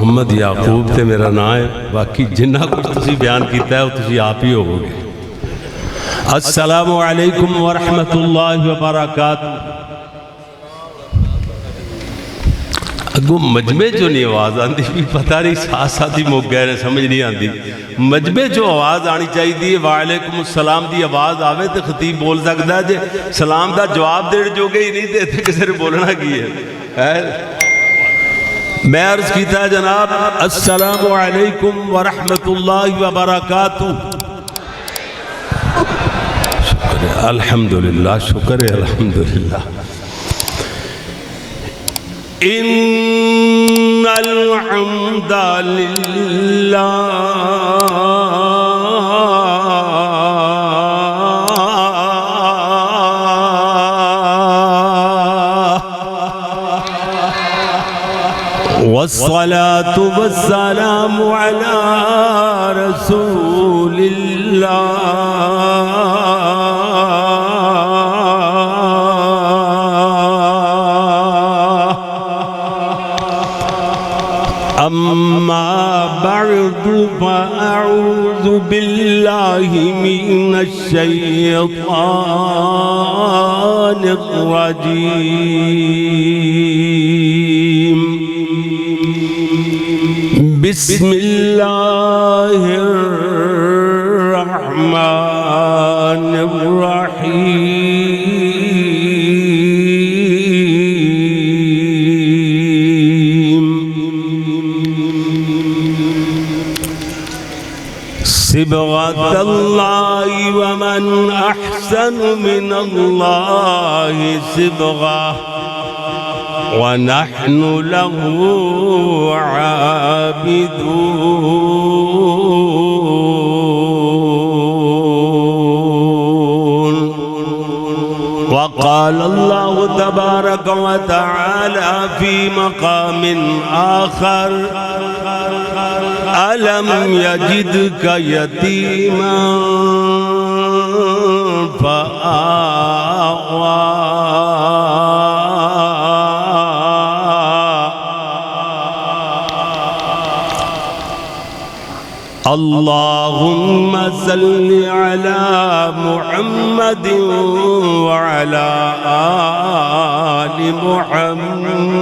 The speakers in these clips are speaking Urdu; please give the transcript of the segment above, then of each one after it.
محمد یعقوب تے میرا نام ہے، باقی جنہ کچھ تسی بیان کیتا ہے وہ تسی آپ ہی ہو گے۔ السلام علیکم ورحمت اللہ وبرکاتہ۔ اگو مجمع جو نہیں آواز آندی بھی پتہ نہیں ساتھ ساتھ ہی موک گئے سمجھ نہیں آندی، مجمع جو آواز آنی چاہیے دی وعلیکم السلام دی آواز آوے تو خطیب بول سکتا ہے جے سلام دا جواب دیر جو گئی نہیں دیتے کسی نے بولنا کی ہے۔ میں عرض کیتا ہے جناب السلام علیکم ورحمت اللہ وبرکاتہ۔ شکر ہے الحمدللہ، شکر ہے الحمدللہ۔ ان الحمد للہ والصلاة والسلام على رسول الله أما بعد فأعوذ بالله من الشيطان الرجيم بسم الله الرحمن الرحيم صبغة الله ومن أحسن من الله صبغة ونحن له عابدون وقال الله تبارك وتعالى في مقام آخر ألم يجدك يتيما فآوى اللهم صل على محمد وعلى آل محمد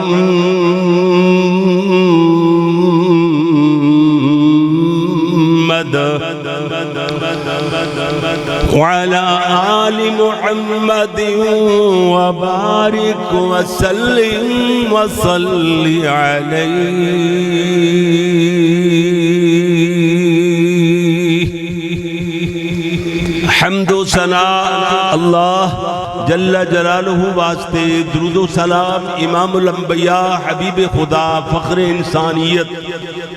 وعلى آل محمد وبارك وسلم وصل عليه۔ حمد و ثنا اللہ جل جلالہ واسطے، درود و سلام امام الانبیاء حبیب خدا فخر انسانیت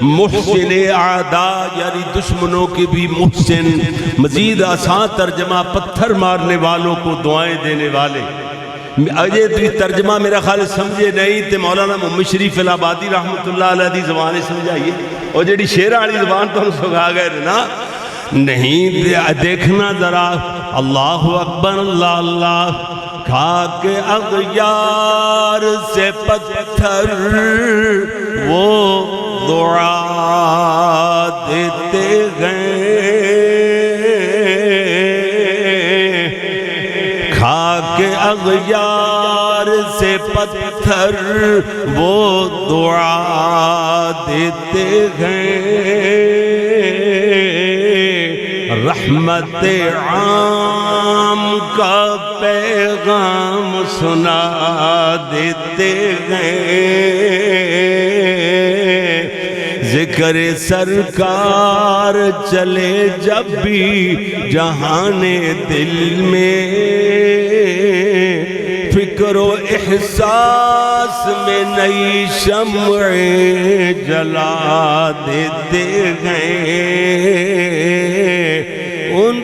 محسن اعداء یعنی دشمنوں کے بھی محسن، مزید آسان ترجمہ پتھر مارنے والوں کو دعائیں دینے والے۔ اجے ترجمہ میرا خیال سمجھے نہیں تے مولانا محمد شریف الہبادی رحمت اللہ علیہ دی زبانیں سمجھائیے، اور جیڑی شیرہ والی زبان تو ہم سکھا گئے نا نہیں دیکھنا ذرا۔ اللہ اکبر اللہ اللہ کھا کے اغیار سے پتھر وہ دعا دیتے گئے، کھا کے اغیار سے پتھر وہ دعا دیتے گئے، رحمت عام کا پیغام سنا دیتے گئے، ذکر سرکار چلے جب بھی جہان دل میں، فکر و احساس میں نئی شمعیں جلا دیتے گئے، ان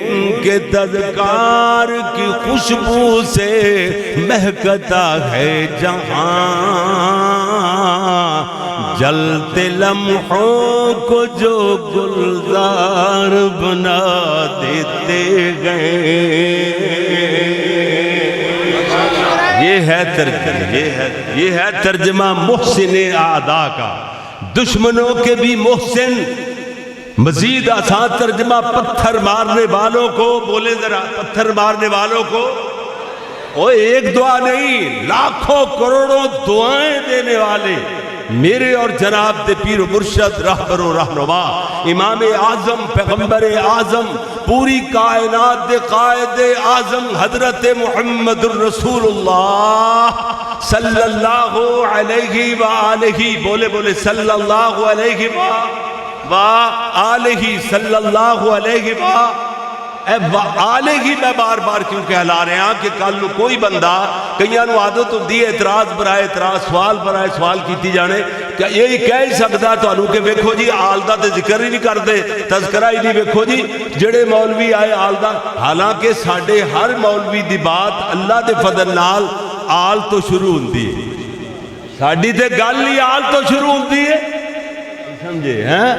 کے تذکار کی خوشبو سے مہکتا ہے جہاں، جلتے لمحوں کو جو گلزار بنا دیتے گئے۔ یہ ہے ترجمہ محسن اعداء کا، دشمنوں کے بھی محسن، مزید آسان ترجمہ پتھر مارنے والوں کو، بولے ذرا پتھر مارنے والوں کو، وہ ایک دعا نہیں لاکھوں کروڑوں دعائیں دینے والے میرے اور جناب دے پیر و مرشد رہبر و رہنما امام اعظم پیغمبر اعظم پوری کائنات دے قائد اعظم حضرت محمد الرسول اللہ صلی اللہ علیہ وآلہ، بولے بولے صلی اللہ علیہ وآلہ، صلی اللہ علیہ وآلہ ہی میں بار بار کیوں کہلا رہے ہیں کہ کل کوئی بندہ کئیاں نو عادت ہوندی ہے اعتراض برائے اعتراض، سوال برائے سوال کیتی جانے، کہ یہی کہہ ہی سکتا تانوں کہ ویکھو جی آلدہ تے ذکر ہی نہیں کردے، تذکرہ ہی نہیں، ویکھو جی جڑے مولوی آئے آلدہ، حالانکہ ساڈے ہر مولوی دی بات اللہ دے فضل نال آل تو شروع ہوندی ہے، ساڈی تے گل ہی آل تو شروع ہوندی ہے، سمجھے ہیں؟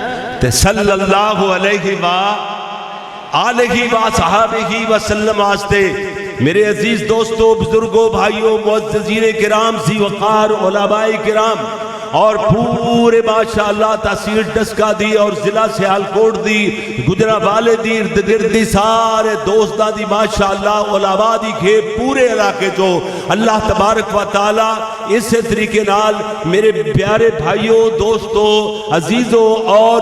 تے صلی اللہ علیہ آلہ و صحابہ وسلم واسطے میرے عزیز دوستو، بزرگوں، بھائیوں، معززین کرام، ذی وقار علماء کرام اور پورے ماشاءاللہ تحصیل ڈسکا دی اور ضلع سیالکوٹ دی گجرانوالے دی اردگردی سارے دوستاں دی ماشاءاللہ علماء دی کھے پورے علاقے جو اللہ تبارک و تعالی اس طریقے نال میرے پیارے بھائیوں، دوستوں، عزیزوں اور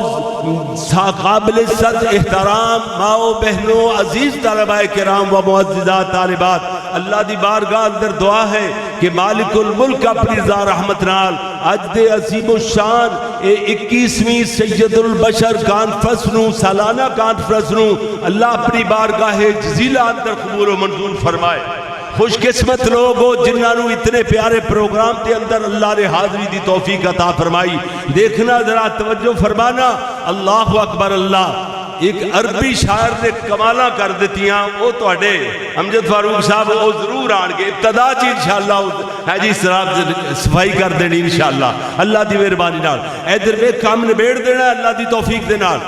قابل صد احترام ماؤں بہنوں، عزیز طلباء کرام و معززات طالبات، اللہ دی بارگاہ اندر دعا ہے کہ مالک الملک اپنی رضا رحمت نال اج دے عظیم الشان 21ویں سید البشر کانفرنس نو، سالانہ کانفرنس نو اللہ اپنی بارگاہ جزیلہ اندر قبول و منظور فرمائے۔ خوش قسمت لوگ ہو جنہاں نو اتنے پیارے پروگرام کے اندر اللہ نے حاضری دی توفیق عطا فرمائی۔ دیکھنا ذرا توجہ فرمانا، اللہ اکبر اللہ، ایک عربی شاعر نے کمالا کر دیتیاں، وہ تو اڈے امجد فاروق صاحب وہ ضرور آن گے ابتدا جی انشاءاللہ ہے جی صفائی کر دینی انشاءاللہ اللہ دی مہربانی نال، ادھر میں کام نبیڑ دینا اللہ دی توفیق دے نال۔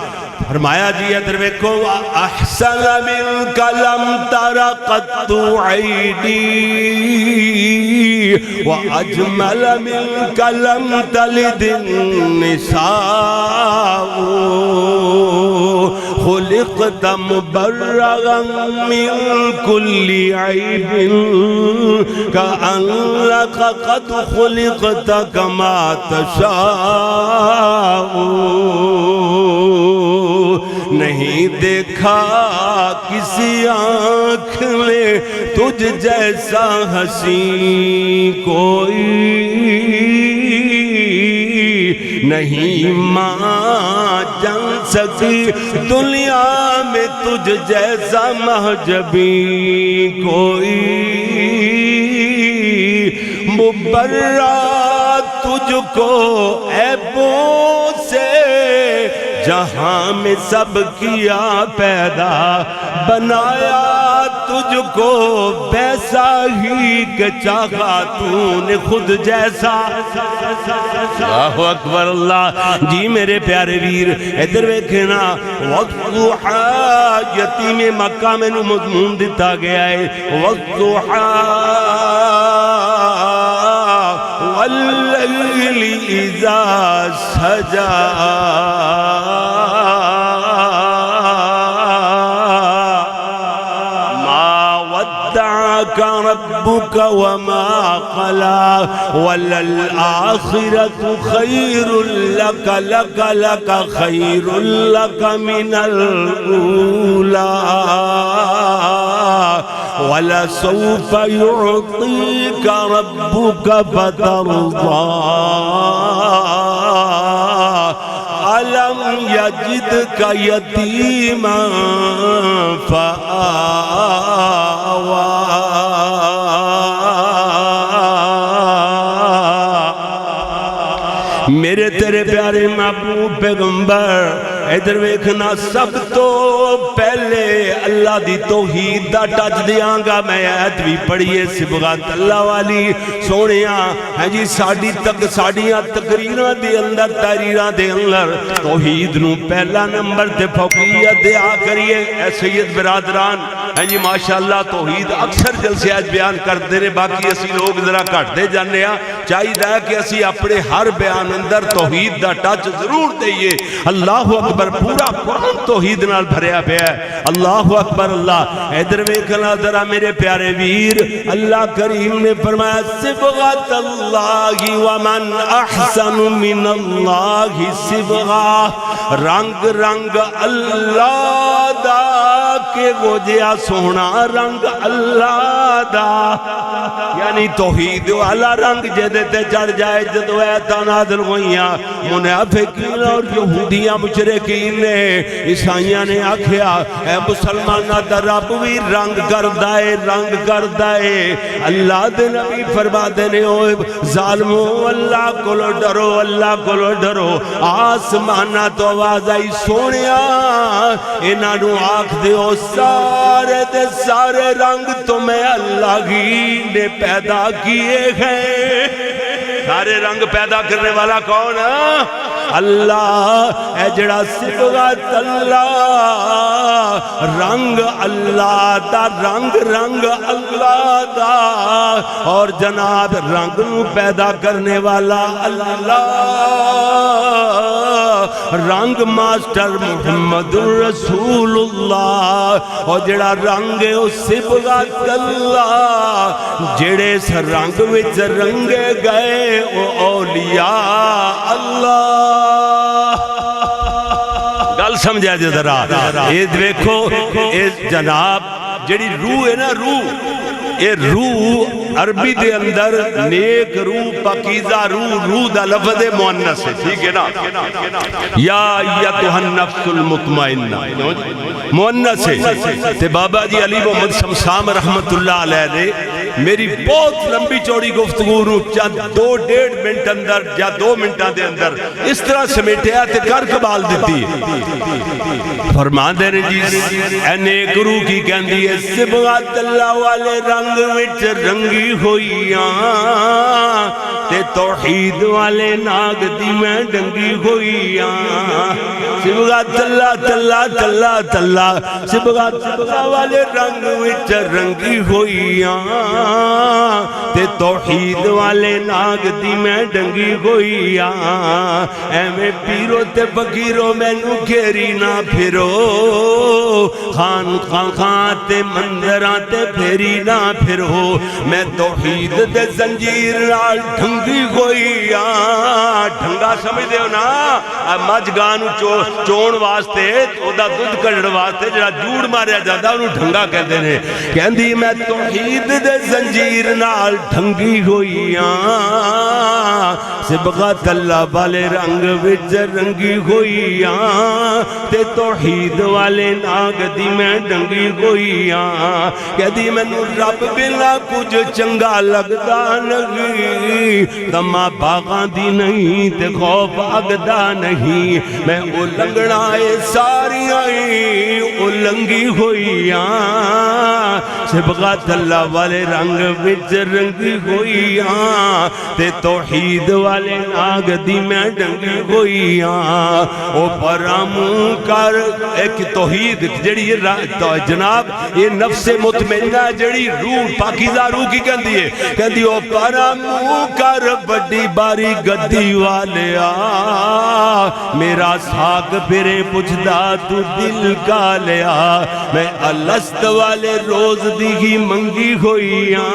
فرمایا جی ادھر ویکھو، احسن منک لم تر قط عینی واجمل منک لم تلد النساء خلقت مبرغا من كل عیب کأنک قد خلقت کما تشاء، نہیں دیکھا کسی آنکھ میں تجھ جیسا حسین کوئی، نہیں ماں جان سکی دنیا میں تجھ جیسا محجبی کوئی، مبرہ تجھ کو عیبوں سے جہاں میں سب کیا پیدا، بنایا تجھ کو ویسا ہی کہ چاہا تو نے خود جیسا۔ اللہ اکبر اللہ، جی میرے پیارے ویر ادھر ویکھنا، وَالضُّحَىٰ یتیم مکہ میں نو مضمون دیتا گیا ہے، وَالضُّحَىٰ وَاللَّيْلِ اِذَا سَجَىٰ، ربك وما قلى وللآخرة خير لك خير لك من الأولى ولسوف يعطيك ربك فترضى ألم يجدك يتيما فآوى، میرے تیرے پیارے محبوب پیغمبر ادھر ویکھنا، سب تو پہلے اللہ دی توحید دا ٹچ دیاں گا میں، آیت بھی پڑھیے صبغات اللہ والی سونیاں ہے جی، ساڑیاں تقریراں دے اندر تحریراں دے اندر توحید نو پہلا نمبر تے فوقیت دیا کریے۔ اے سید برادران ہاں جی ماشاءاللہ توحید اکثر جلسے آج بیان کرتے ہیں، باقی اسی لوگ ذرا گھٹتے جانے ہاں، چاہیے کہ اسی اپنے ہر بیان اندر توحید دا ٹچ ضرور دئیے۔ اللہ اکبر، پورا قرآن توحید نال بھریا پیا ہے۔ اللہ اکبر اللہ۔ ادھر ویکھنا ذرا میرے پیارے ویر، اللہ کریم نے فرمایا صبغۃ اللہ ومن احسن من اللہ صبغہ، رنگ رنگ اللہ دا کہ وہ جیا سونا رنگ اللہ دا، یعنی توحید والا رنگ جدے تے چڑھ جائے جدو ایتاں نازل ہوئیاں، منافقین اور یہودیاں مشرکین نے عیسائیاں نے آکھیا اے مسلمانہ دا رب بھی رنگ کردائے رنگ کردائے۔ اللہ دے نبی فرما دینے ہوئے ظالمو اللہ کولو ڈرو اللہ کولو ڈرو۔ آسمانہ تو آواز آئی سونیا انہوں آکھ دیو سارے دے سارے رنگ تمہیں اللہ ہی نے پیدا کیے ہیں۔ سارے رنگ پیدا کرنے والا کون ہے؟ اللہ۔ اے جڑا صبغۃ اللہ، رنگ اللہ دا، رنگ رنگ اللہ دا، اور جناب رنگ نو پیدا کرنے والا اللہ، رنگ ماسٹر محمد رسول اللہ۔ اور جڑا رنگ ہے وہ صبغۃ اللہ، جڑے اس رنگ وچ رنگے گئے وہ اولیاء اللہ۔ گل سمجھا جے ذرا، یہ دیکھو جناب جڑی روح ہے نا، یہ روح عربی دے اندر نیک روح، پاکیزہ روح، روح دا لفظ مؤنث ہے، ٹھیک ہے نا؟ یا ایتھا النفس المطمئنہ مؤنث ہے۔ تے بابا جی علی محمد شمشام رحمت اللہ علیہ نے میری بہت لمبی چوڑی گفتگو نو چند 2.5 منٹ اندر یا 2 منٹاں دے اندر اس طرح سمیٹیا تے کر کبال دیتی ہے۔ فرمان دے رہے جی اے نیک روح کی کہندی ہے صبغۃ اللہ والے رنگ وچ رنگی ہوئیاں، تے توحید والے ناگ دی میں ڈنگی ہوئیاں۔ صبغۃ اللہ تلا تلا تلا، صبغۃ اللہ والے رنگ وچ رنگی ہوئیاں، تے توحید والے ناگ دی میں ڈنگی ہوئیاں۔ ایویں پیرو تے فقیرو مینو گھیری نہ پھرو، خان خان تے مندراں تے پھیری نہ پھرو، میں توحید دے زنجیر نال ڈھنگی ہوئیاں۔ ڈھنگا سمجھ دے ہو نا، مجھ گانو چون واسطے او دا دودھ کڑڑ واسطے جڑا جوڑ ماریا جاتا انہوں ڈھنگا کہتے ہیں۔ کہندی میں توحید دے زنجیر نال ڈھنگی ہوئیاں، صبغۃ اللہ والے رنگ وچ رنگی ہوئیاں، تے توحید والے ناگ دی میں ڈنگی ہوئیاں۔ کہندی مینوں رب بلا کچھ چنگا لگدا نہیں، تما باغاں دی نہیں تے خوف اگدا نہیں، میں اولنگنا اے ساریاں اولنگی ہوئیاں، صبغۃ اللہ والے رنگ وچ رنگی ہوئیاں، تے توحید والے ناگ دی میں ڈنگی ہوئیاں۔ او پرامو کر ایک توحید جڑی جناب یہ نفس مطمئنہ جڑی روح پاکیزہ روح کی کہندی ہے، کہندی او پرامو کر بڑی باری گدی والیا، میرا ساگ پھرے پچھدا تو دل کا لیا، میں الست والے روز دی ہی منگی ہوئیاں،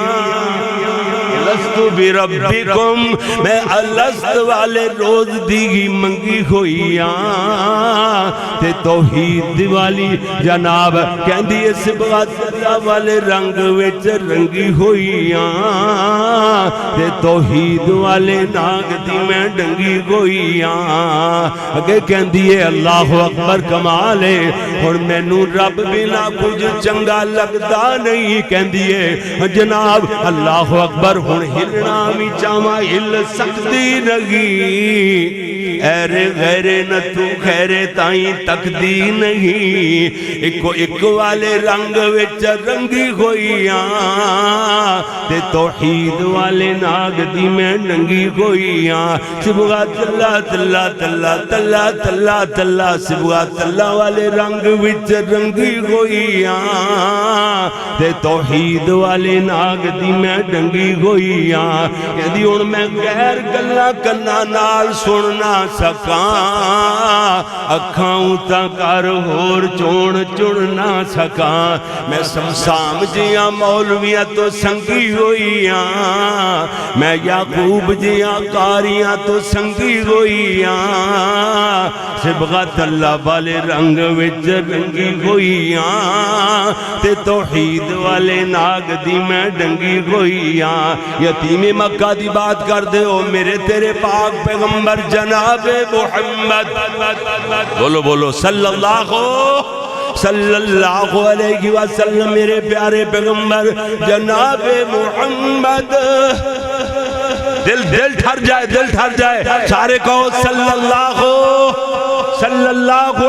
الست بربکم، میں الست والے روز دی ہی منگی ہوئیاں، تے توحید والی جناب کہندی صبغۃ اللہ والے رنگ وچ رنگی ہوئیاں، تے توحید والے ناگ دی میں ڈنگی ہوئیاں۔ اگے کہندی ہے اللہ اکبر کمال ہے، اور مینوں رب بنا کچھ چنگا لگدا نہیں، کہندی ہے جناب اللہ اکبر ہن ہلنا بھی چاواں ہل سکتی نہیں، ایر غیر نہ تو خیر تائیں تکدی نہیں ایک والے رنگ وچ رنگی ہوئیاں تے توحید والے ناگ دی میں ننگی ہوئیاں سبغات اللہ تلا تلا تلا تلا تلا سبغات اللہ والے رنگ وچ رنگی ہوئیاں تے توحید والے ناگ دی میں ڈنگی ہوئیاں کہدی ہن میں غیر گلاں کنا نال سن نہ سکاں اکھاں تا کر ہور چون چن نہ سکاں میں سمسام جیاں مولویاں تو سنگی ہوئیاں میں یعقوب جیاں قاریاں تو سنگی ہوئیاں صبغت اللہ والے رنگ وچ رنگی ہوئیاں تے توحید والے ناگ دی میں ڈنگی ہوئیاں یتیم مکہ دی بات کر دے ہو میرے تیرے پاک پیغمبر جناب محمد بولو بولو صلی اللہ علیہ وسلم میرے پیارے پیغمبر جناب محمد دل ٹھر جائے سارے کہو صلی اللہ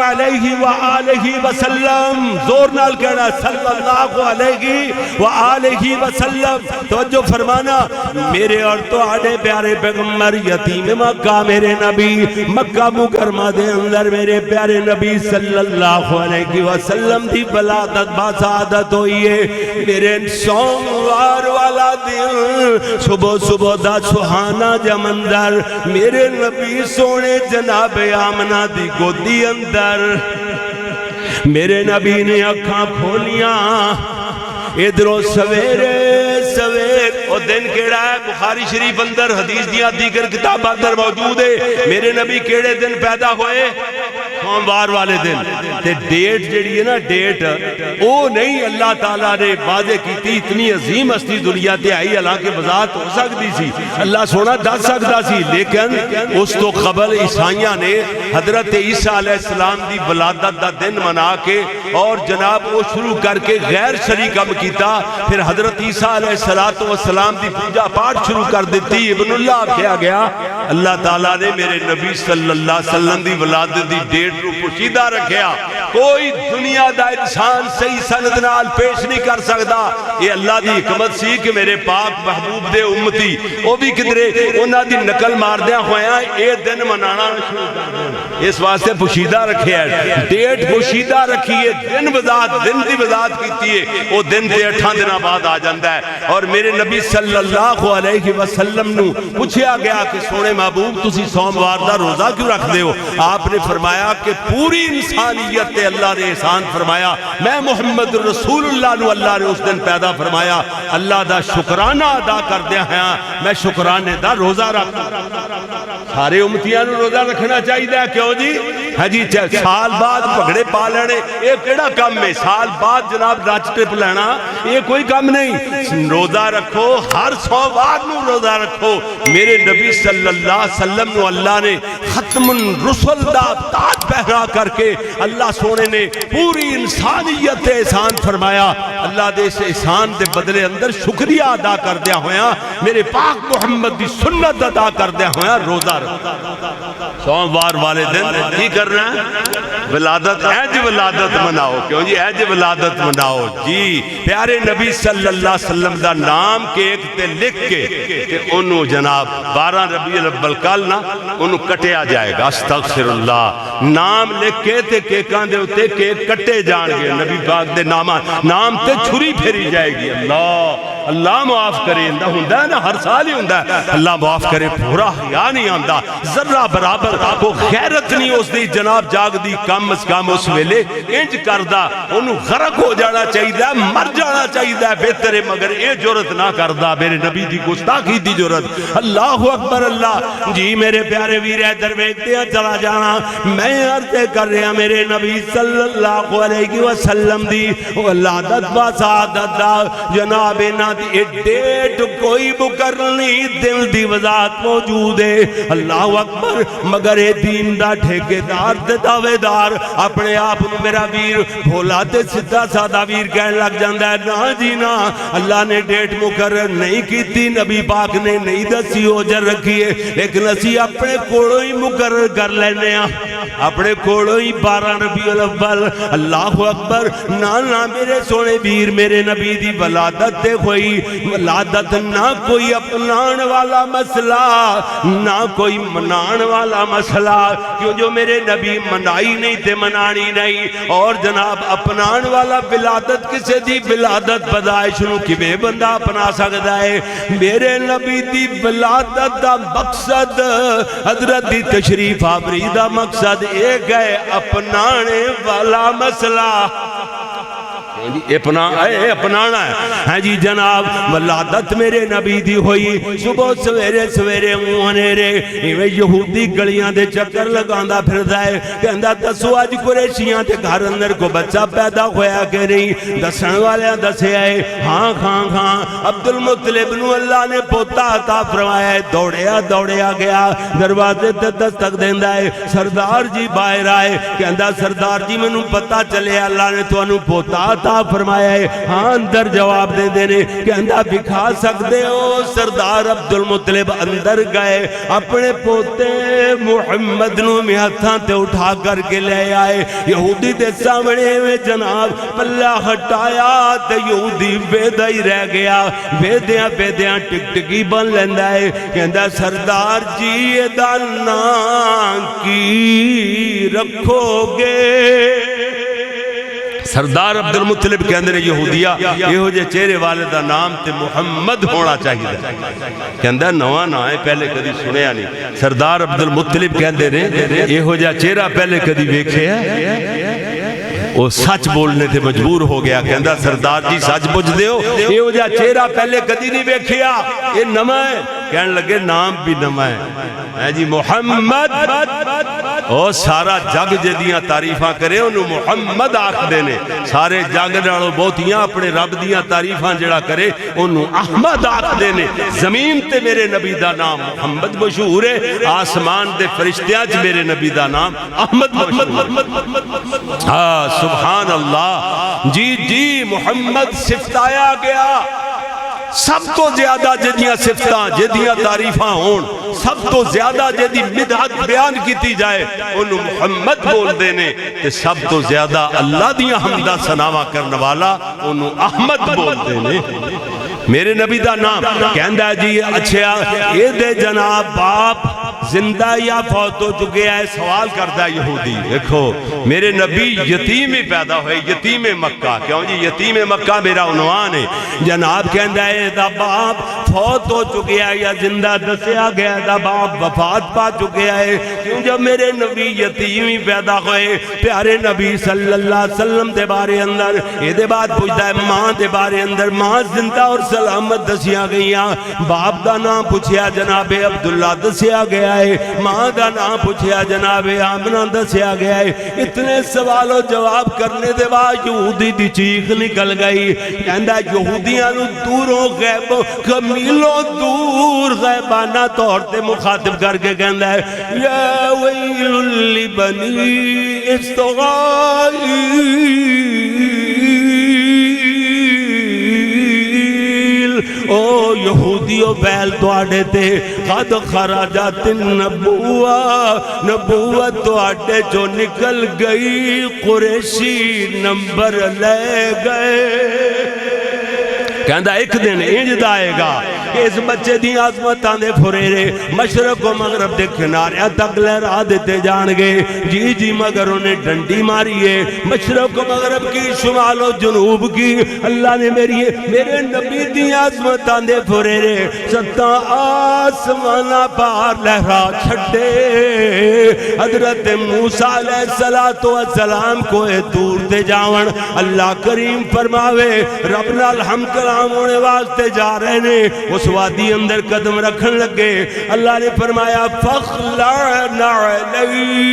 علیہ وآلہ وسلم زور نال کہنا صلی اللہ علیہ وآلہ وسلم توجہ فرمانا میرے اور تو آڑے پیارے پیغمبر یتیم مکہ میرے نبی مکہ مکرمہ دے اندر میرے پیارے نبی صلی اللہ علیہ وسلم دی بلادت باسعادت ہوئی ہے میرے سوموار والا دن صبح دا سہانا جمندر میرے نبی سونے جناب آمنہ دی گودی اندر میرے نبی نے اکھاں کھولیاں ادھروں سویرے او دن کیڑا ہے بخاری شریف اندر حدیث دیا دیگر کتاب اندر موجود ہے میرے نبی کیڑے دن پیدا ہوئے سوموار والے دن تے ڈیٹ جڑی ہے نا ڈیٹ او نہیں اللہ تعالیٰ نے واضح کی تھی اتنی عظیم ہستی دنیا تے آئی حالانکہ وضاحت ہو سکتی سی اللہ سونا دس سکتا سی لیکن اس تو قبل عیسائیاں نے حضرت عیسیٰ علیہ السلام دی ولادت دا دن منا کے اور جناب وہ شروع کر کے غیر شریک کم کیتا پھر حضرت عیسیٰ علیہ السلام دی پوجا پاٹ شروع کر دیتی ابن اللہ کیا گیا اللہ تعالیٰ نے میرے نبی صلی اللہ علیہ وسلم دی ولادت دی ڈیٹ رو پوشیدہ رکھیا کوئی دنیا دا انسان صحیح سند نال پیش نہیں کر سکتا یہ اللہ دی حکمت سی کہ میرے پاک محبوب دے امتی وہ بھی کدرے انہاں دی نقل ماردیاں ہویاں اے دن منانا شروع کر دیں اس واسطے پوشیدہ رکھے ہے ڈیٹ پوشیدہ رکھی ہے دن دی وضاحت کیتی ہے وہ دن تے 8 دن بعد آ جاندا ہے اور میرے نبی صلی اللہ علیہ وسلم نو پوچھیا گیا کہ سونے محبوب تسی سوموار دا روزہ کیوں رکھ دے ہو آپ نے فرمایا کہ پوری انسانیت تے اللہ نے احسان فرمایا میں محمد رسول اللہ نو اللہ نے اس دن پیدا فرمایا اللہ دا شکرانہ ادا کر دیا ہے میں شکرانے دا روزہ رکھ سارے امتیاں نو روزہ رکھنا چاہیے کیوں جی ہاں جی سال بعد پگڑے پا لینے یہ کیڑا کم ہے سال بعد جناب نچ ٹپ لینا یہ کوئی کم نہیں روزہ رکھو ہر سوموار نو روزہ رکھو میرے نبی صلی اللہ علیہ وسلم نو اللہ نے ختم الرسل دا تاج پہنا کر کے اللہ سونے نے پوری انسانیت احسان فرمایا اللہ دے اس احسان دے بدلے اندر شکریہ ادا کر دیا ہویا میرے پاک محمد دی سنت ادا کر دیا ہویا روزہ سوموار والے دن کی کرنا ہے ولادت ایج ولادت مناؤ کیوں جی ایج ولادت مناؤ جی پیارے نبی صلی اللہ علیہ وسلم دا نام کیک تے لکھ کے کہ انہوں جناب 12 ربیع الاول کل نا انہوں کٹیا جائے گا استغفر اللہ نام لکھ کے تے کیکاں دے ہوتے کیک کٹے جان گے نبی پاک دے نام تے چھری پھیری جائے گی اللہ معاف کرے اندہ ہندہ ہے نا ہر سال ہی ہندہ ہے اللہ معاف کرے پورا حیاء نہیں آندہ ذرہ برابر کو غیرت نہیں اس دی جناب جاگ دی کم از کم اس ویلے انج کردہ انہوں غرق ہو جانا چاہیے مر جانا چاہیے بہتر ہے مگر یہ جرت نہ کردہ میرے نبی دی گستاخی دی جرت اللہ اکبر اللہ جی میرے پیارے ویر حیدر ویکھتے چلا جانا میں عرض کر رہا میرے نبی صلی اللہ علیہ وسلم دی ولادت با سعادت دا جناب نا نبیان دی ڈیٹ کوئی مقرر نہیں، دل دی وضاحت موجود ہے۔ اللہ اکبر، مگر اے دین دا ٹھیکیدار تے دعویدار اپنے آپ میرا ویر بھولا تے سدھا سادہ ویر کہنے لگ جاندہ ہے نا جی نا، اللہ نے ڈیٹ مقرر نہیں کی تھی، نبی پاک نے نہیں دسی اوجر رکھی ہے، لیکن اسی اپنے کوڑوں ہی مقرر کر لینے ہیں، اپنے کوڑوں ہی 12 ربیع الاول۔ اللہ اکبر، نانا میرے سونے ویر میرے نبی دی ولادت تے کوئی ولادت نہ کوئی اپنان والا مسئلہ نہ کوئی منان والا مسئلہ، کیوں جو میرے نبی منائی نہیں تے منانی نہیں، اور جناب اپنان والا ولادت کسے دی ولادت بدائش نو کبھی بندہ اپنا سکتا ہے۔ میرے نبی دی ولادت دا مقصد حضرت دی تشریف آوری دا مقصد ایک ہے اپنانے والا مسئلہ، اپنانا ہے۔ ہاں جی جناب، ولادت میرے نبی دی ہوئی صبح سویرے سویرے مونیرے ایویں یہودی گلیاں دے چکر لگاندہ پھردا ہے، کہندا دسو اج قریشیاں تے گھر اندر کو بچہ پیدا ہویا کہ نہیں؟ دسن والے دسے آئے ہاں خاں خاں عبد المطلب نو اللہ نے پوتا عطا فرمایا ہے۔ دوڑیا گیا، دروازے تے دستک دیندا ہے، سردار جی باہر آئے، کہندا سردار جی مینوں پتہ چلے اللہ نے تانوں پوتا عطا فرمایا ہے۔ ہاں اندر جواب دے دینے، کہندا دکھا سکتے ہو؟ سردار عبد المطلب اندر گئے، اپنے پوتے محمد نو ہتھاں تے اٹھا کر کے لے آئے، یہودی دے سامنے میں جناب پلہ ہٹایا تے یہودی بیدہ ہی رہ گیا، بیدیاں ٹک ٹکی بن لیندہ ہے، کہندا سردار جی دا نام کی رکھو گے؟ سردار عبد المطلب کے اندر یہودیہ یہ ہو جے چہرے والے دا نام تے محمد ہونا چاہیے، کہ اندر نواں نہ ہے پہلے کدی سنیا نہیں۔ سردار عبد المطلب کے اندر یہ ہو جا چہرہ پہلے کدی ویکھے ہے، وہ سچ بولنے تے مجبور ہو گیا، کہ اندر سردار جی سچ بجھ دے ہو، یہ ہو جا چہرہ پہلے کدی نہیں ویکھیا، یہ نمہ ہے، کہنے لگے نام بھی نمہ ہے جی محمد، او سارا جگ جدیاں تعریفاں کرے انہوں محمد آکھ دینے، سارے جگ نالوں بہتیاں اپنے رب دیاں تعریفاں جڑا کرے انہوں احمد آکھ دینے۔ زمین تے میرے نبی دا نام محمد مشہور ہے، آسمان دے فرشتیاں چ میرے نبی دا نام احمد مشہور۔ سبحان اللہ، جی محمد صفتایا گیا، سب تو زیادہ جدیاں صفتاں جدیاں تعریفاں ہون، سب تو زیادہ جدی مدحت بیان کیتی جائے انہوں محمد بول دینے، تے سب تو زیادہ اللہ دیاں حمدہ سناوا کرنے والا انہوں احمد بول دینے۔ میرے نبی دا نام کہندہ جی اچھا یہ دے جناب باپ زندہ یا فوت ہو چکے ہیں؟ سوال کرتا ہے یہودی۔ دیکھو میرے نبی یتیم ہی پیدا ہوئے، یتیم مکہ، کیوں جی یتیم مکہ میرا عنوان ہے۔ جناب کہندہ ہے دا باپ فوت ہو چکے ہیں یا زندہ دسیا گیا، دا باپ وفات پا چکے ہیں، کیوں جب میرے نبی یتیم ہی پیدا ہوئے؟ پیارے نبی صلی اللہ علیہ وسلم دے بارے اندر یہ دے بات پوچھتا ہے، ماں دے بارے اندر ماں زندہ اور سلامت دسیا گئیاں، باپ دا نام پوچھیا جناب عبداللہ دسیا گیا ہے، ماں دا نام پوچھیا جناب آمنہ دسیا گیا ہے۔ اتنے سوال و جواب کرنے دے بعد یہودی دی چیخ نکل گئی، کہندہ یہودیاں نو دوروں غیب کمیلوں دور غیبانہ طور تے مخاطب کر کے کہندہ ہے یا ویل لبنی اسرائیل، او یہودیو بیل تو آڑے تے قد خراجات النبوہ، نبوت تو آڑے جو نکل گئی، قریشی نمبر لے گئے۔ کہندہ ایک دن انج آئے گا کہ اس بچے دی عظمت آندے پھریرے مشرق و مغرب دے کنارے تک لہرا دیتے جان گے، جی مگر انہیں ڈنڈی ماری ہے، مشرق و مغرب کی شمال و جنوب کی، اللہ نے میرے نبی دی عظمت آندے پھریرے ستاں آسمانہ پار لہرا چھڑے۔ حضرت موسیٰ علیہ السلام کو دور تے جاون اللہ کریم فرماوے رب نال ہم کلام ہونے واسطے جا رہے نے، اس وادی اندر قدم رکھن لگے، اللہ نے فرمایا فَخْلَعْنَا عَلَيْكَ،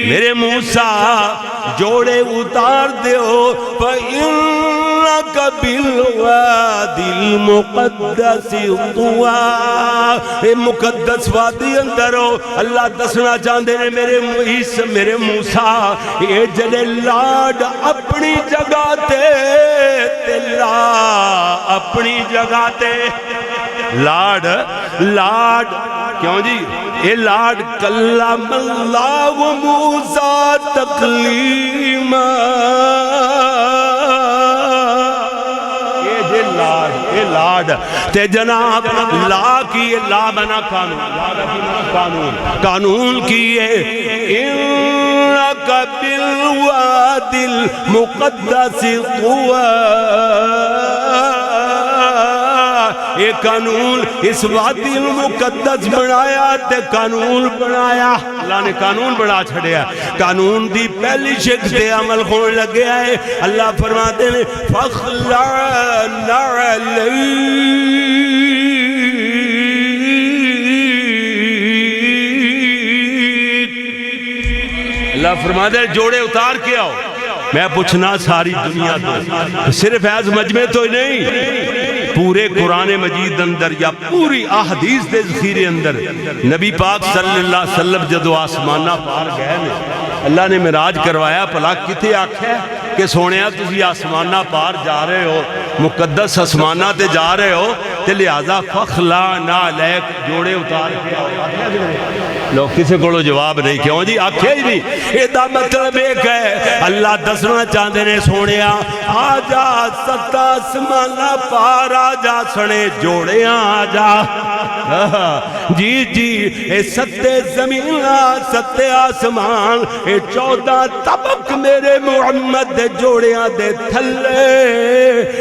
میرے موسیٰ جوڑے اتار دیو فَإِنَّكَ بِالْوَادِ الْمُقَدَّسِ طُوَى اے مقدس وادی اندر ہو اللہ دسنا چاہتے ہیں میرے موسیٰ یہ جلے لاڈ اپنی جگہ تے لا اپنی جگہ تے لاڈ کیوں جی اے لاڈ کلم اللہ موسیٰ تکلیما اے لاڈ تے جناب لا کی لا بنا قانون کیے انکا بالواد المقدس طوى یہ قانون اس وادی المقدس بنایا تے قانون بنایا اللہ نے قانون بنا چھڑیا قانون دی پہلی شک تے عمل خون لگ گیا ہے اللہ فرماتے ہیں فَخْلَعْنَ عَلَيْكَ اللہ فرماتے ہیں جوڑے اتار کے آؤ میں پوچھنا ساری دنیا تو صرف ایز مجمع تو ہی نہیں پورے قرآن مجید اندر یا پوری احادیث دے ذخیرے اندر نبی پاک صلی اللہ علیہ وسلم جدو آسمانہ پار گئے نے اللہ نے معراج کروایا پلا کتے آکھے کہ سونیا تسی آسمانہ پار جا رہے ہو مقدس آسمانہ تے جا رہے ہو تے لہذا فَخْلَعْنَ عَلَيْكَ جوڑے اتار کے لوگ کسی کو جواب نہیں کیوں جی آکھے ہی نہیں ایدہ مطلب ایک ہے اللہ دسنا چاہتے نے سونیا آجا ستا آسمانہ پار آجا سنے جوڑے آجا جی اے ستے زمین ستے آسمان اے 14 طبق میرے محمد دے جوڑے دے تھلے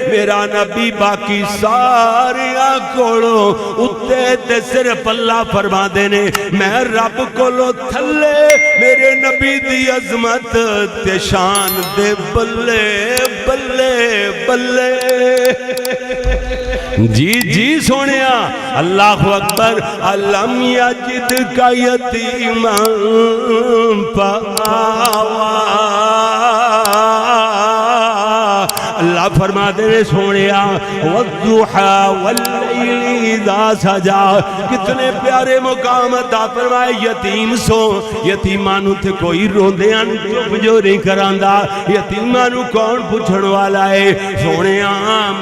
میرا نبی باقی ساریا کولو اتے تے صرف اللہ فرما دینے میں رب کولو تھلے میرے نبی دی عظمت تے شان دے بلے بلے بلے جی سونیا اللہ اکبر علم یجد کا یتیما فآوا اللہ فرما دے سونیا والضحا واللیل اذا سجا کتنے پیارے مقام عطا فرمائے یتیم سو یتیمانو تے کوئی روندیاں چپ جو نہیں کراندا یتیمانو کون پوچھن والا ہے سونیا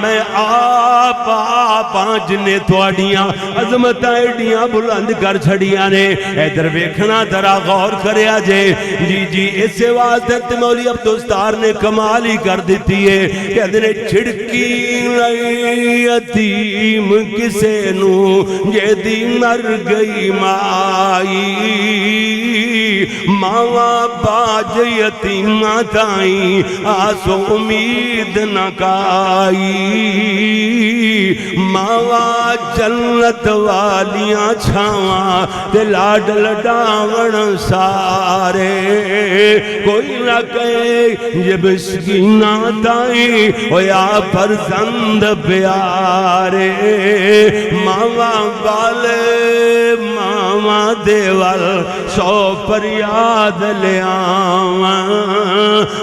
میں آپ جنے تواڈیاں عظمتاں ایڈیاں بلند کر چھڑیاں نے ادھر ویکھنا ذرا غور کریا جے جی اسے واسطے مولی عبدالستار نے کمال ہی کر دیتی ہے کہتے نے چھڑکی لئی یتیم کسے نو جے دی مر گئی مائی ماوا باج یتیمہ تائیں آسو امید نہ کائی ماوا جنت والیاں چھاواں تے لاڈ لڈاون سارے کوئی نہ کہے یہ مسکینہ تائیں او یا فرزند پیارے ماوا والے ماما دیوال سو پر یاد لے آواں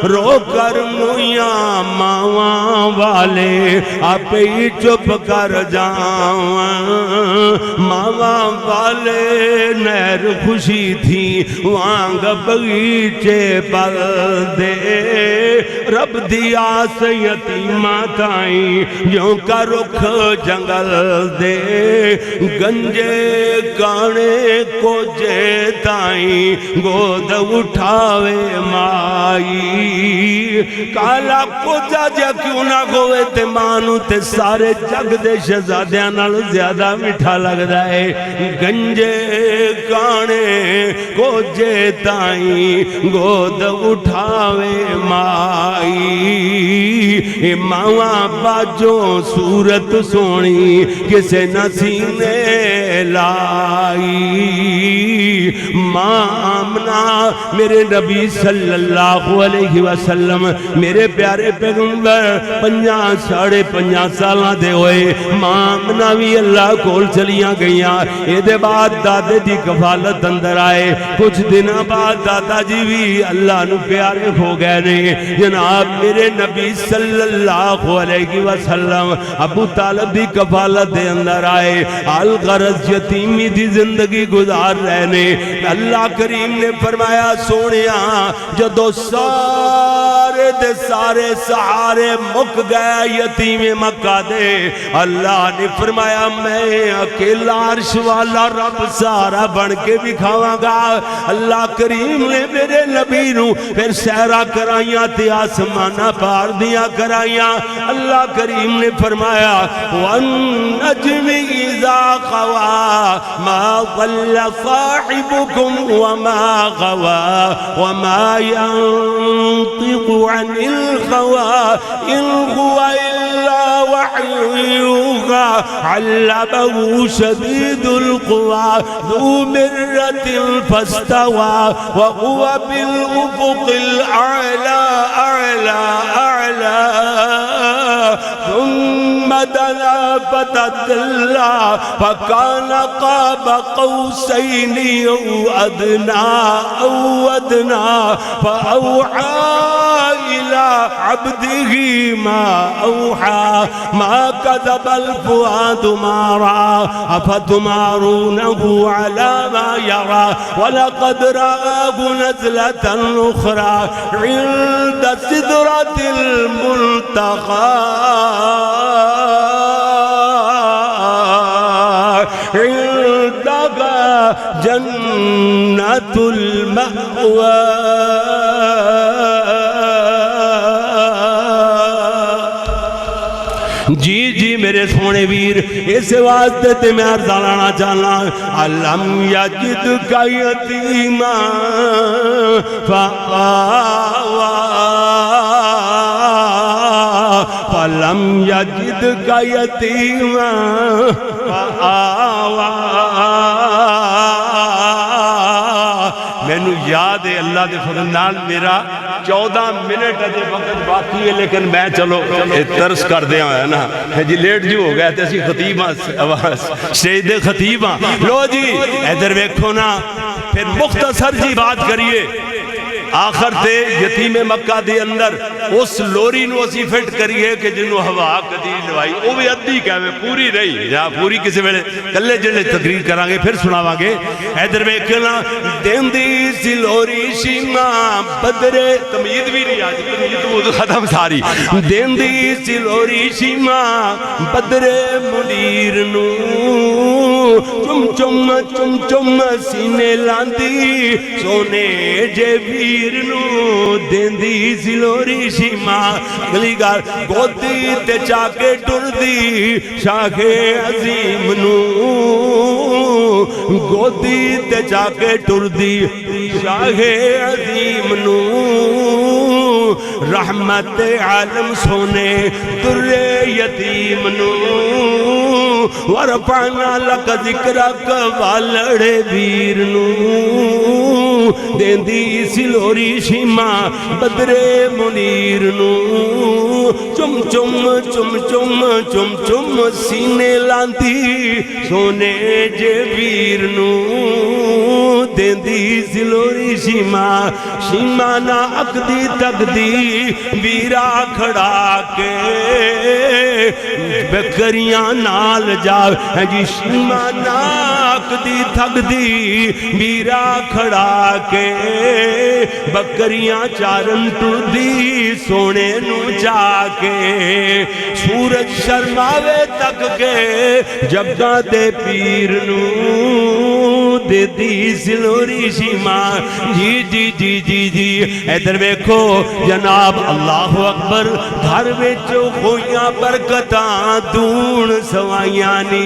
رو کر مویاں ماما والے آپ ہی چپ کر جاواں ماما والے نہر خوشی تھی وانگ بغیچے پل دے رب دیا یتیمہ تائیں یوں کا رخ جنگل دے گنجے کانے کو جے تائیں گود اٹھاوے مائی کالا کو جا کیوں نہ گوے تے مانو تے سارے جگ دے شہزادیاں نال زیادہ میٹھا لگ رہا ہے گنجے کانے کو جے تائیں گود اٹھاوے مائی اے ماواں باجوں صورت سونی کسے نہ سینے لائی ماں آمنہ میرے نبی صلی اللہ علیہ وسلم میرے پیارے پیغمبر 5.5 سالاں دے ہوئے ماں آمنہ بھی اللہ کول چلیاں گئیاں اے دے بعد دادے دی کفالت اندر آئے کچھ دنوں بعد دادا جی بھی اللہ نو پیارے ہو گئے نے جناب میرے نبی صلی اللہ علیہ وسلم ابو طالب دی کفالت دے اندر آئے الغرض یتیمی دی زندگی گزار رہے نے اللہ کریم نے فرمایا سونیا جدو سارے دے سارے سہارے مک گئے یتیم مکہ دے اللہ نے فرمایا میں اکیلا عرش والا رب سارا بن کے بھی کھاواں گا اللہ کریم نے میرے نبی نو پھر سہرا کرائیاں تے آسمانہ پار دیا کرائیاں اللہ کریم نے فرمایا وَالنَّجْمِ إِذَا غَوَى مَا ضَلَّ صَاحِبُكُمْ وَمَا غَوَى وَمَا يَنطِقُ عَنِ الْغَوَى إِنْ هُوَ إِلَّا وَحْيٌ يُوحَى عَلَّمَهُ شَدِيدُ الْقُوَى ذُو مِرَّةٍ فَاسْتَوَى وَهُوَ بِالْأُفُقِ الْأَعْلَى ثم دنا فتدلى فكان قاب قوسين أو أدنى فأوحى إلى عبده ما أوحى ما كذب الفؤاد ما رأى أفتمارونه على ما يرى ولقد رآه نزلة أخرى عند سدرة المنتهى عندها جنة المأوى جی جی میرے سونے ویر اس واسطے تے میں عرض لانا چاہنا علم یجد کا یتیما فآوا فلم یجد کا یتیما فآوا میں نو یاد ہے اللہ دے فضل نال میرا 14 منٹ اجے وقت باقی ہے لیکن میں چلو ترس کر دیا ہے نا جی لیٹ جو ہو گیا تھے اسی خطیبہ سید خطیبہ لو جی ادھر ویکھو نا پھر مختصر جی بات کریے آخر تے یتیم مکہ دے اندر اس لوری نو اسی فٹ کریے کہ جنہوں ہوا کدی لوائی وہ بھی ادھی کہوے پوری رہی یا پوری کسی ویلے کلے جلے تقریر کرانگے پھر سناواں گے ایدر ویکھنا دین دی سی لوری شیما بدرے تمید بھی نہیں آج تمید وہ ختم ساری دین دی سی لوری شیما بدرے منیر نو چم چم سینے لاندی سونے جے ویر نو دین دی سی لوری شیما گلی گار گودی تے چاکے ٹر دی شاہ عظیم نو گودی تے چاکے ٹر دی شاہ عظیم نو رحمت عالم سونے در یتیم نو ورفعنا لک ذکرک والڑے ویر نو دین دی سی لوری شیما بدرے منیر نو چم چم چم چم چم چم سینے لاندی سونے جے ویر نو دین دی سی لوری شیما شیما نا اکدی تک دی ویرا کھڑا کے بکریاں نال جاو جی شیما نا اکدی تک دی ویرا کھڑا کے بکریاں چارن ٹر دی سونے نو جا کے سورج شرماوے تک کے جگہ دے پیر نو دے دی سلوری شیما جی جی جی جی جی ایدر بیکھو جناب اللہ اکبر گھر وچو خویاں برکتاں دون سوائیاں نی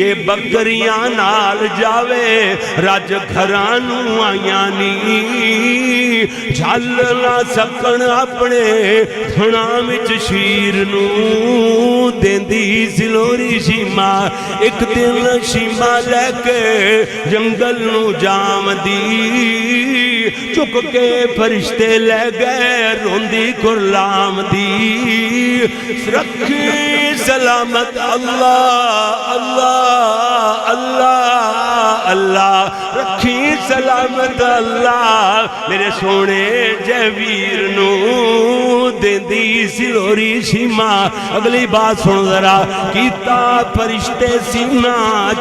یہ بکریاں نال جاوے راج گھرانو آیاں نی جھالنا سکن اپنے تھنا وچ شیر نو دین دی سلوری شیما ایک دن شیما لے کے جنگل نو جام دی چک کے فرشتے لے گئے روندی کرلام دی رکھی سلامت اللہ اللہ اللہ اللہ رکھی سلامت اللہ میرے سونے جویر نو دیندی سلوری شیما اگلی بات سن ذرا کیتا فرشتے سینہ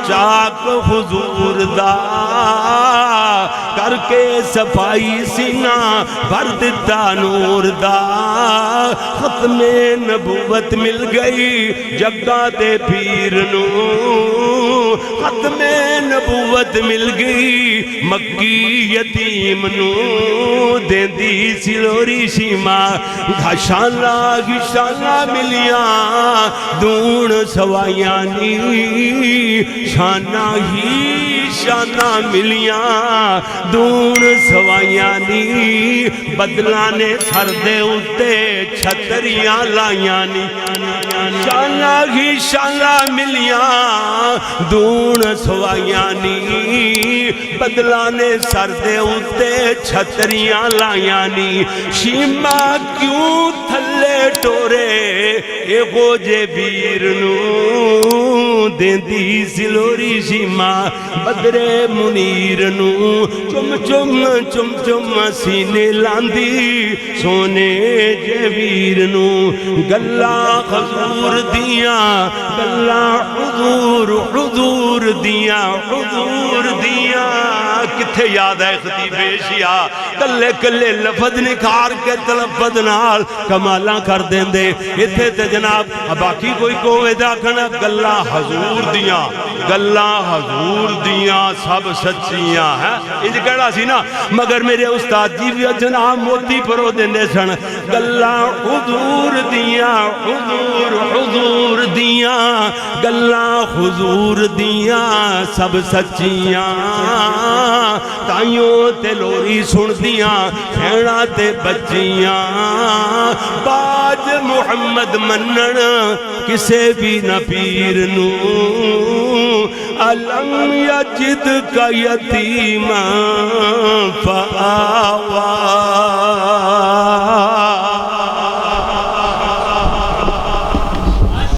چاک حضور دا کر کے صفائی سینہ بھر دیتا نور دا ختم نبوت مل گئی جگہ دے پیر نو ختم نبوت مل گئی مکی یتیم نو دیندی سلوری شیما گھشانہ ملیاں دون سوائیاں نی شانہ ہی شانہ ملیاں دون سوائیاں نی بدلانے سر دے اُتے چھتریاں لائیاں نی شانہ ہی شانہ ملیاں دون سوائیاں نی بدلانے سر دے اُتے چھتریاں لائیاں نی شیما کیوں تھلے ٹورے اے گو جے بیر نو دیندی سلوری شیما بدرے منیر نو چم چم چم چم سینے لاندی سونے جے بیر نو گلہ حضور دیاں گلہ حضور دیاں حضور دیاں کتھے یاد ہے خطیب شیعہ کلے کلے لفظ نکھار کے تلفظ نال کمالاں کر دیں دے اتھے تے جناب باقی کوئی کوئے داکھنا گلہ حضور دیاں سب سچیاں ہیں اس کہڑا سی نا مگر میرے استاد جی بھی جناب موتی پرو دینے سن گلہ حضور دیاں گلہ حضور دیاں سب سچیاں تائیوں تے لوری سن دیاں پھیڑا تے بچیاں باج محمد منن کسے بھی نہ پیر نو علم یجد کا یتیماں